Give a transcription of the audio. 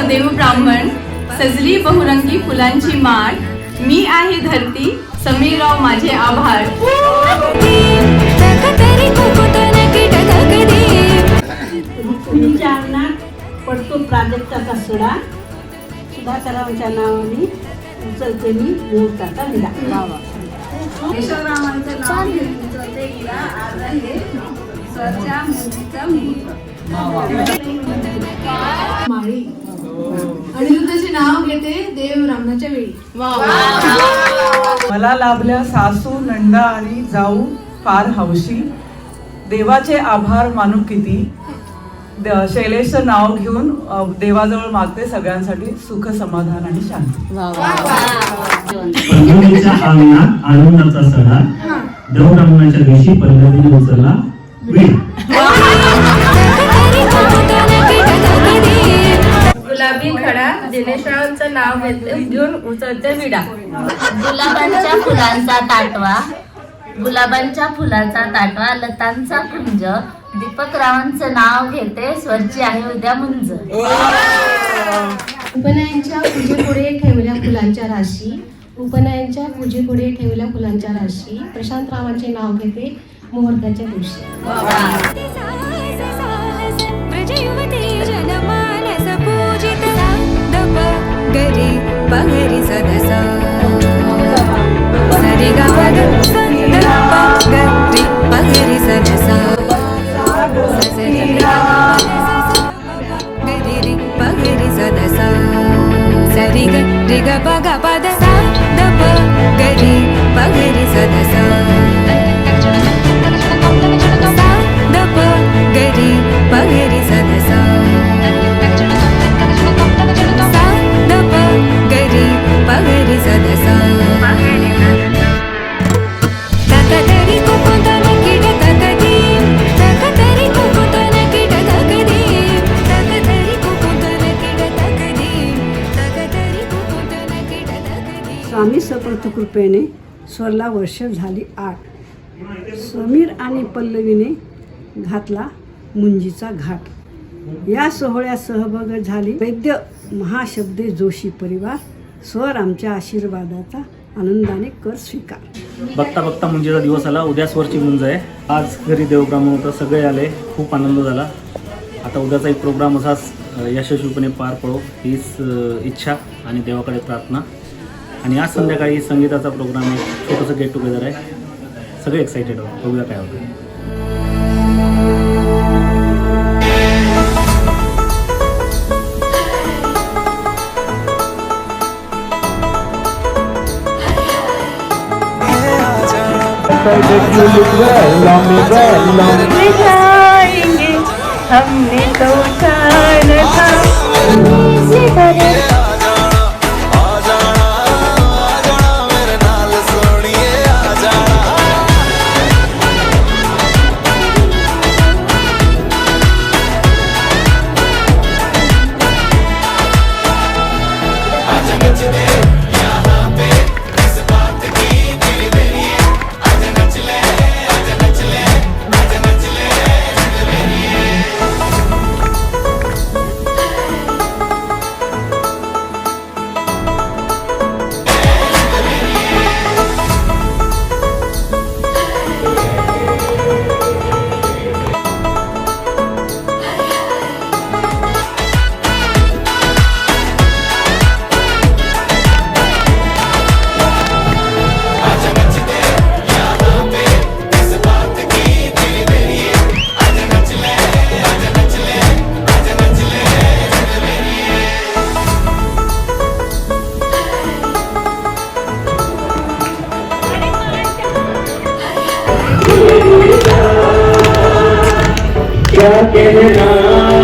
देव ब्राह्मण सजली बहुरंगी फुलांची माळ, मी आहे धरती समीरराव माझे आभार. तुमच्या अंगणात पडतो प्राजक्ताचा सडा, सुधाकरांच्या नावाने उचलते मी मुहूर्ताचा विडा. यशोरामांचं नाव घेऊन उचलते विडा, आज आहे स्वरच्या मुहूर्ताचा मुहूर्त. माळी अनिरुद्धाचे नाव घेते देव रामनाच्या वेळी. मला लाभल्या सासू नंदा आणि जाऊ फार हौशी, देवाचे आभार मानू किती. शैलेशचं नाव घेऊन देवाजवळ मागते सगळ्यांसाठी सुख समाधान आणि शांती. पंढरीच्या अंगणात आनंदाचा सडा, देव ब्राह्मणाच्या दिवशी पल्लवीने उचलला वीण. गुलाबी खडा दिनेशरावांचं नाव घेऊन उचलते विडा. गुलाबांच्या फुलांचा ताटवा, गुलाबांच्या फुलाचा ताटवा, लतांचा कुंज, दीपकरावांचं नाव घेते स्वरची आहे उद्या मुंज. उपनयनच्या पूजेपुढे ठेवल्या फुलांच्या राशी, उपनयनच्या पूजेपुढे ठेवल्या फुलांच्या राशी, प्रशांतरावांचे नाव घेते मुहूर्ताच्या दिवशी. स्वामी सपर्थ कृपेने स्वरला वर्ष झाली 8. समीर आणि पल्लवीने घातला मुंजीचा घाट. या सोहळ्यात सहभाग झाली वैद्य महाशब्दे जोशी परिवार. स्वर आमच्या आशीर्वादाचा आनंदाने कर स्वीकार. बघता बघता मुंजीचा दिवस आला, उद्या स्वरची मुंज आहे. आज घरी देव ब्राह्मण होतं, सगळे आले, खूप आनंद झाला. आता उद्याचा एक प्रोग्राम असाच यशस्वीपणे पार पडो हीच इच्छा आणि देवाकडे प्रार्थना. आणि आज संध्याकाळी संगीताचा प्रोग्राम आहे, छोटंसं गेट टुगेदर आहे. सगळे एक्सायटेड आहोत, बघूया काय होतं. हमने तो जाना था. क्या कहना